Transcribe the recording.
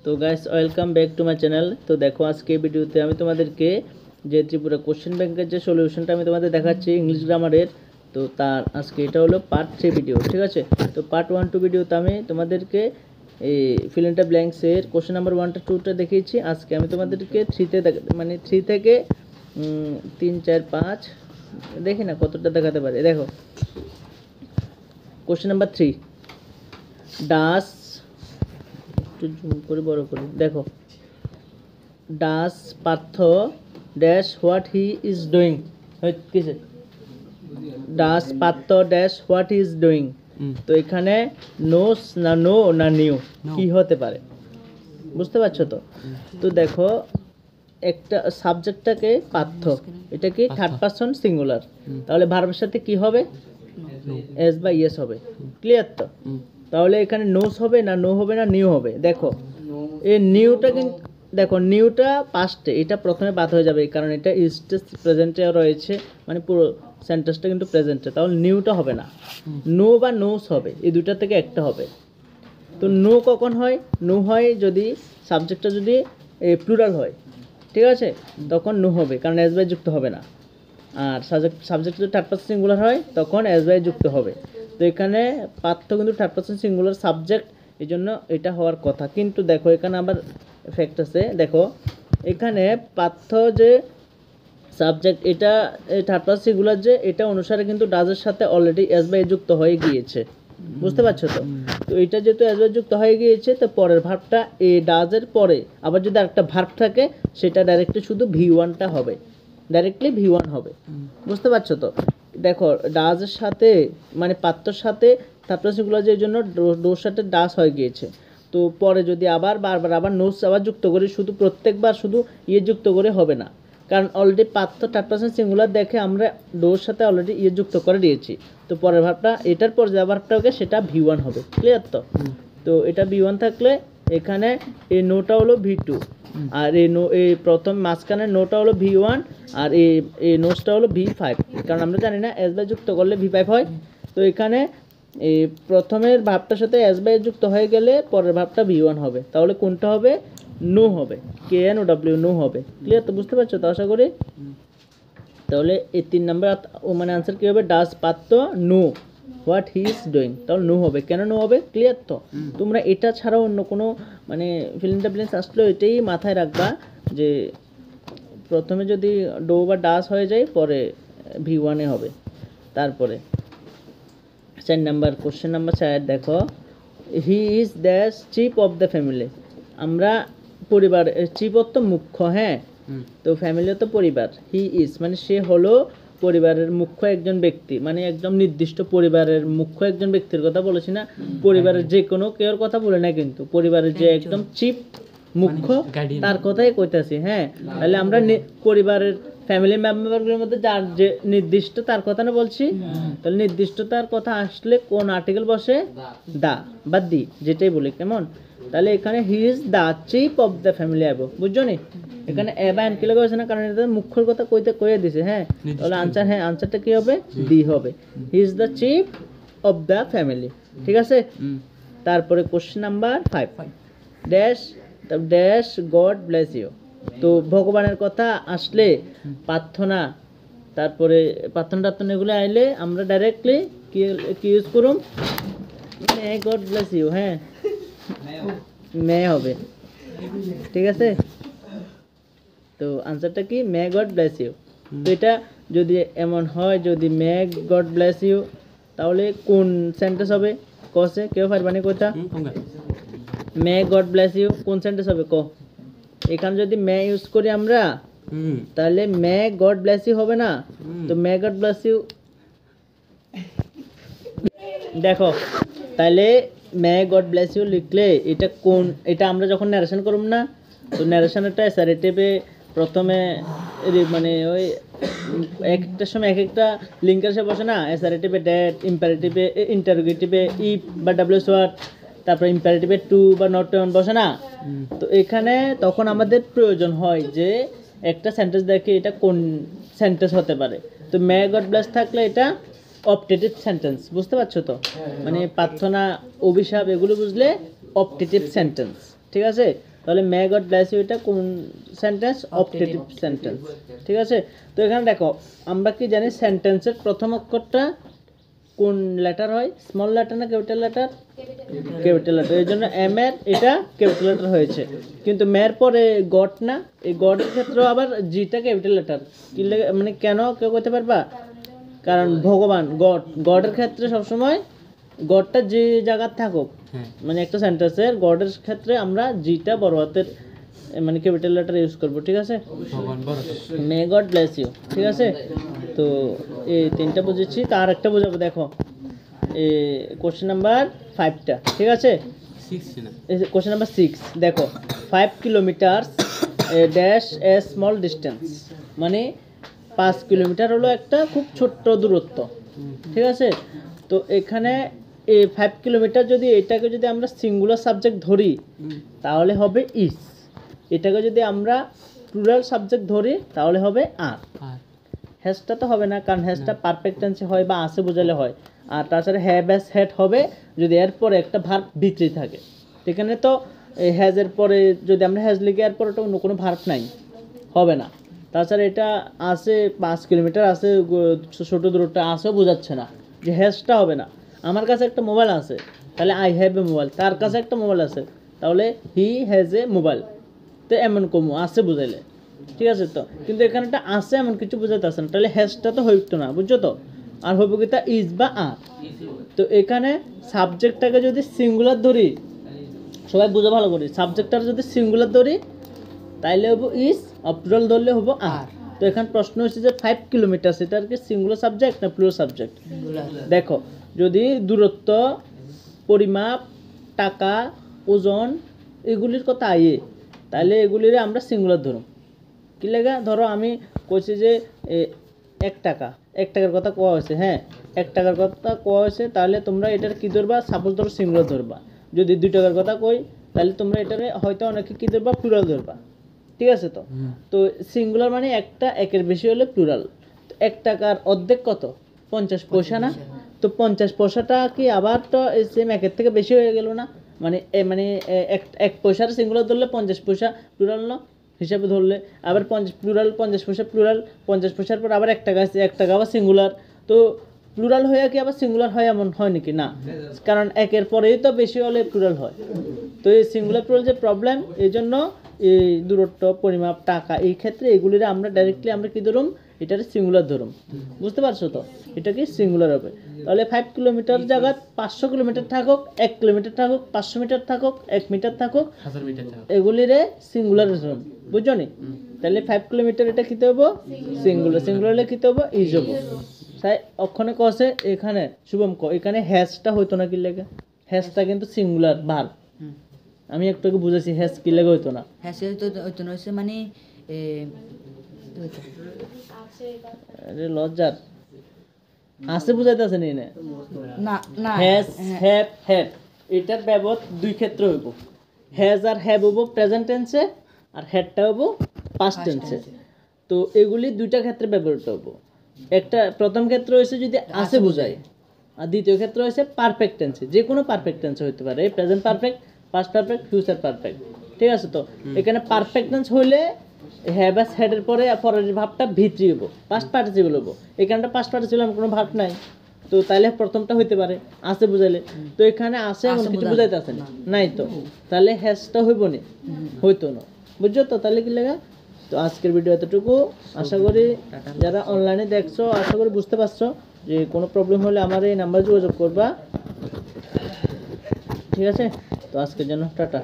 তো guys welcome back to my channel. তো দেখো আজকে ভিডিওতে আমি তোমাদেরকে যে ত্রিপুরা কোশ্চেন ব্যাংকের যে সলিউশনটা আমি তোমাদের দেখাচ্ছি ইংলিশ গ্রামারের, তো তার আজকে এটা হলো পার্ট 3 ভিডিও, ঠিক আছে। তো পার্ট 1 2 ভিডিওতে আমি তোমাদেরকে এই ফিল ইন দ্য ব্ল্যাঙ্কসের কোশ্চেন নাম্বার 1টা 2টা দেখিয়েছি। আজকে আমি তোমাদেরকে 3 থেকে 3 4 5 দেখি না কতটা দেখাতে পারে। দেখো কোশ্চেন নাম্বার 3, ডাস, একটু জুম করে বড় করে দেখো, does Partha dash what he is doing, কিসে does Partha dash what he is doing. তো এখানে নোস না নো না নিউ কি হতে পারে, বুঝতে পারছো তো? তো দেখো একটা সাবজেক্টটাকে পার্থ, এটা কি থার্ড পারসন সিঙ্গুলার, তাহলে ভার্বের সাথে কি হবে? এস বা ইয়েস হবে, ক্লিয়ার তো? তাহলে এখানে নোস হবে না নো হবে না নিউ হবে। দেখো এই নিউটা কিন্তু দেখো নিউটা পাস্টে, এটা প্রথমে বাদ হয়ে যাবে কারণ এটা ইস্টেস প্রেজেন্টে রয়েছে, মানে পুরো সেন্টেন্সটা কিন্তু প্রেজেন্টে, তাহলে নিউটা হবে না, নো বা নোস হবে, এই দুইটা থেকে একটা হবে। তো নো কখন হয়? নো হয় যদি সাবজেক্টটা যদি প্লুরাল হয়, ঠিক আছে, তখন নো হবে কারণ এস বাই যুক্ত হবে না। আর সাবজেক্ট যদি থার্ড পারসন সিঙ্গুলার হয় তখন এস বাই যুক্ত হবে। তো এখানে পার্থ কিন্তু থার্ড পারসন সিঙ্গুলার সাবজেক্ট, এই জন্য এটা হওয়ার কথা। কিন্তু দেখো এখানে আবার এফেক্ট আছে, দেখো এখানে পার্থ যে সাবজেক্ট, এটা থার্ড পারসন সিঙ্গুলার যে, এটা অনুসারে কিন্তু ডাজের সাথে অলরেডি এস বাই যুক্ত হয়ে গিয়েছে, বুঝতে পারছো তো? তো এটা যেহেতু এস বাই যুক্ত হয়ে গিয়েছে, তো পরের ভার্বটা এই ডাজের পরে আবার যদি আরেকটা ভার্ব থাকে সেটা ডাইরেক্টলি শুধু ভি1টা হবে, ডাইরেক্টলি ভি1 হবে, বুঝতে পারছো তো? দেখো ডাজের সাথে মানে পাত্রর সাথে থার্ড সিঙ্গুলার যে জন্য ডোর সাথে ডাস হয়ে গিয়েছে। তো পরে যদি আবার বারবার আবার নোস আবার যুক্ত করে, শুধু প্রত্যেকবার শুধু ইয়ে যুক্ত করে হবে না, কারণ অলরেডি পাত্র থার্ড পারসন সিঙ্গুলার দেখে আমরা ডোর সাথে অলরেডি ইয়ে যুক্ত করে দিয়েছি। তো পরের ভাবটা এটার পর যে ভাবটা হবে সেটা ভি1 হবে, ক্লিয়ার তো? তো এটা ভি1 থাকলে এখানে এই নোটা হলো ভি2, আর এই প্রথম মাঝখানে নোটা হলো ভি1, আর এই নোটসটা হলো ভি5, কারণ আমরা জানি না এস বাই যুক্ত করলে ভি5 হয়। তো এখানে এই প্রথমের ভাবটার সাথে এস বাই যুক্ত হয়ে গেলে পরের ভাবটা ভি1 হবে, তাহলে কোনটা হবে? নো হবে, KNOW নো হবে, ক্লিয়ার তো? বুঝতে পারছো তো আশা করি। তাহলে এই 3 নাম্বার মানে আনসার কী হবে? Does Partha know what he is doing, তাহলে নো হবে। কেন নো হবে? ক্লিয়ার তো? তোমরা এটা ছাড়াও অন্য কোনো মানে ফিল ইন দ্য ব্ল্যাঙ্কস আসলেও এটাই মাথায় রাখবা যে প্রথমে যদি ডো বা ডাস হয়ে যায় পরে ভি1 হবে। তারপরে 4 নাম্বার কোশ্চেন নাম্বার 4 দেখো, হি is the chief of the family. আমরা পরিবার, চিফ অর্থ মুখ্য, হ্যাঁ, তো ফ্যামিলি তো পরিবার, হি ইজ মানে সে হলো পরিবারের মুখ্য একজন ব্যক্তি, মানে একদম নির্দিষ্ট পরিবারের মুখ্য একজন ব্যক্তির কথা বলেছি না, পরিবারের যে কোনো কেউর কথা বলে না, কিন্তু পরিবারের যে একদম চিফ মুখ্য তার কথাই কইতাছি, হ্যাঁ। তাহলে আমরা পরিবারের ফ্যামিলি মেম্বারগুলোর মধ্যে যার যে নির্দিষ্ট তার কথা না বলছি, তাহলে নির্দিষ্ট তার কথা আসলে কোন আর্টিকেল বসে? দা বা দি, যেটাই বলি, কেমন? তাহলে এখানে হি is the chief of the family আইব, বুঝছো নি? এখানে এবা এনকে লাগা হয়েছে না, কারণ এটা মুখ্যর কথা কয়ে দিছে, হ্যাঁ। তাহলে আনসার, হ্যাঁ আনসারটা কি হবে? দি হবে, he is the chief of the family, ঠিক আছে। তারপরে question number 5, dash dash God bless you. তো ভগবানের কথা আসলে প্রার্থনা, তারপরে প্রার্থনা এগুলো আইলে আমরা ডাইরেক্টলি কি ইউজ করুম? মে গড ব্লেস ইউ, হ্যাঁ মে হবে, ঠিক আছে। তো আনসারটা কি? May God bless you. তো এটা যদি এমন হয়, যদি মে গড ব্লেস ইউ, তাহলে কোন সেন্টেন্স হবে? কসে কেউ পারবানি কোথা? মে গড ব্লেস ইউ কোন সেন্টেন্স হবে ক? এখানে যদি মে ইউজ করি আমরা, তাহলে মে গড ব্লেস ইউ হবে না। তো মে গড ব্লেস ইউ, দেখো তাহলে মে গড ব্লেস ইউ লিখলে এটা কোন, এটা আমরা যখন ন্যারেশন করব না, তো ন্যারেশনটা স্যারেটিভে প্রথমে মানে ওই একটা সময় এক একটা লিঙ্কের সাথে বসে না, অ্যাসারেটিভে ড্যাট, ইম্পারেটিভে ইন্টারোগেটিভে ইফ বা ডাব্লিউএস ওয়ার্ড, তারপরে ইম্পারেটিভে টু বা নট অন বসে না। তো এখানে তখন আমাদের প্রয়োজন হয় যে একটা সেন্টেন্স দেখে এটা কোন সেন্টেন্স হতে পারে। তো মে গড ব্লেস থাকলে এটা অপটেটিভ সেন্টেন্স, বুঝতে পারছো তো? মানে প্রার্থনা, অভিশাপ এগুলো বুঝলে অপটেটিভ সেন্টেন্স, ঠিক আছে। তাহলে মে গড ব্লেস ইউ এটা কোন সেন্টেন্স? Optative sentence. ঠিক আছে, তো এখানে দেখো আমরা কি জানি সেন্টেন্সের প্রথম অক্ষরটা কোন লেটার হয়? স্মল লেটার না ক্যাপিটাল লেটার? Capital letter. এই জন্য এম এর এটা ক্যাপিটাল লেটার হয়েছে, কিন্তু মের পরে গড না, এই গডের ক্ষেত্রেও আবার জিটা ক্যাপিটাল লেটার। কি মানে কেন কেউ করতে পারবা? কারণ ভগবান গড, গডের ক্ষেত্রে সবসময় গডটা যে জায়গায় থাকুক, মানে একটা সেন্টেন্সের গডের ক্ষেত্রে আমরা জিটা বড় হাতের মানে ক্যাপিটাল লেটার ইউজ করব। ঠিক আছে, মে গড ব্লেস ইউ। ঠিক আছে, তো এই তিনটা বুঝেছি, তার একটা বোঝাবো। দেখো এই কোশ্চেন নাম্বার 5টা। ঠিক আছে, কোশ্চেন নাম্বার 6 দেখো 5 kilometre dash a small distance, মানে 5 কিলোমিটার হলো একটা খুব ছোট্ট দূরত্ব। ঠিক আছে, তো এখানে এই 5 কিলোমিটার যদি এটাকে যদি আমরা সিঙ্গুলার সাবজেক্ট ধরি তাহলে হবে ইজ, এটাকে যদি আমরা প্লুরাল সাবজেক্ট ধরি তাহলে হবে আর। হ্যাজটা তো হবে না, কারণ হ্যাজটা পারফেক্ট টেন্সে হয় বা আছে বোঝালে হয়। আর তাছাড়া হ্যাভ হ্যাজ হ্যাড হবে যদি এর পরে একটা ভার্ব ভিতরে থাকে। এখানে তো হ্যাজের পরে যদি আমরা হ্যাজ লিখে এর পরে তো অন্য কোনো ভার্ব নাই, হবে না। তাছাড়া এটা আছে 5 কিলোমিটার আছে, ছোটো দূরত্ব আছেও বোঝাচ্ছে না, যে হ্যাজটা হবে না। আমার কাছে একটা মোবাইল আছে, তাহলে আই হ্যাভ এ মোবাইল। তার কাছে একটা মোবাইল আছে, তাহলে হি হ্যাজ এ মোবাইল। তো এমন কমু আছে বুঝাইলে। ঠিক আছে, তো কিন্তু এখানে একটা আছে এমন কিছু বোঝাতে আসে না, তাহলে হ্যাজটা তো হইতো না, বুঝছো তো। আর হইব কি তা ইজ বা আর। তো এখানে সাবজেক্টটাকে যদি সিঙ্গুলার ধরি, সবাই বুঝে ভালো করি, সাবজেক্টটা যদি সিঙ্গুলার ধরি তাইলে হবো ইজ, আর প্লুরাল ধরলে হবো আর। তো এখানে প্রশ্ন হচ্ছে যে 5 কিলোমিটার সেটার কি সিঙ্গুলার সাবজেক্ট না প্লুরাল সাবজেক্ট? দেখো যদি দূরত্ব, পরিমাপ, টাকা, ওজন এগুলির কথা আইয়ে, তাহলে এগুলিরে আমরা সিঙ্গুলার ধরুন। কি লেগা? ধরো আমি কইছি যে 1 টাকা, 1 টাকার কথা কোয়া হয়েছে। হ্যাঁ, 1 টাকার কথা কোয়া হয়েছে, তাহলে তোমরা এটার কি ধরবা? সাপোজ ধরো সিঙ্গুলার ধরবা। যদি 2 টাকার কথা কই তাহলে তোমরা এটারে হয়তো অনেকে কি ধরবা? প্লুরাল ধরবা। ঠিক আছে, তো তো সিঙ্গুলার মানে একটা, একের বেশি হলে প্লুরাল। তো 1 টাকার অর্ধেক কত? 50 পয়সা না? তো 50 পয়সাটা কি আবার তো সেম একের থেকে বেশি হয়ে গেল না? মানে এক পয়সার সিঙ্গুলার ধরলে 50 পয়সা প্লুরাল না হিসাবে ধরলে, আবার 50 পয়সা প্লুরাল, 50 পয়সার পর আবার 1 টাকা আছে, 1 টাকা আবার সিঙ্গুলার। তো প্লুরাল হয়ে কি আবার সিঙ্গুলার হয় এমন হয় নাকি? না, কারণ একের পরেই তো বেশি হলে প্লুরাল হয়। তো এই সিঙ্গুলার প্লুরাল যে প্রবলেম, এই জন্য এই দূরত্ব, পরিমাপ, টাকা এই ক্ষেত্রে এগুলিরে আমরা ডাইরেক্টলি আমরা কি ধরুম? এটারে সিঙ্গুলার ধরুম। বুঝতে পারছো তো? এটা কি সিঙ্গুলার হবে। তাহলে 5 কিলোমিটার জায়গা 500 কিলোমিটার থাকুক, 1 কিলোমিটার থাকুক, 500 মিটার থাকুক, 1 মিটার থাকুক, এগুলিরে সিঙ্গুলার ধরুম। বুঝছো নি? তাহলে 5 কিলোমিটার এটা কিতে হবো? সিঙ্গুলার। সিঙ্গুলারে কিতে হবো? ইজ হবো। তাই অক্ষণে কছে এখানে শুভম ক এখানে হ্যাজটা হইতো না কি লেগে? হ্যাজটা কিন্তু সিঙ্গুলার ভার্ব। আমি একটু বুঝেছি হ্যাজ কি লেগে হইতো না। হ্যাজ হইতো না হচ্ছে মানে আরে লজ্জার আছে বুঝাইতে আছে নি না? না হ্যাজ, হ্যাভ, হ্যাড এটার ব্যবহার দুই ক্ষেত্রে হইব। হ্যাজ আর হ্যাভ হইব প্রেজেন্ট টেন্সে, আর হ্যাডটা হইব পাস্ট টেন্সে। তো এগুলি দুইটা ক্ষেত্রে ব্যবহৃত হইব। একটা প্রথম ক্ষেত্র হয়েছে যদি আছে বুঝায়, আর দ্বিতীয় ক্ষেত্র হয়েছে পারফেক্ট টেন্সে। যে কোনো পারফেক্ট টেন্সে হইতে পারে, present perfect, past perfect, future perfect. ঠিক আছে, তো এখানে পারফেক্ট টেন্স হইলে হ্যাভ আর হ্যাডের পরে পরের ভাবটা ভিতরি হইব, পাস্ট পার্টিসিপল হইব। এখানটা পাস্ট পার্টিসিপল কোনো ভাব নাই, তো তাহলে প্রথমটা হইতে পারে আছে বুঝাইলে। তো এখানে আছে এমন কিছু বুঝাইতে আছে না, নাই তো তাহলে হ্যাজটা হইব না, হইতো না। বুঝছো তো? তাহলে কি লাগা? তো আজকের ভিডিও এতটুকু। আশা করি যারা অনলাইনে দেখছো আশা করি বুঝতে পারছো। যে কোনো প্রবলেম হলে আমার এই নাম্বারে যোগাযোগ করবা। ঠিক আছে, তো আজকের জন্য টাটা।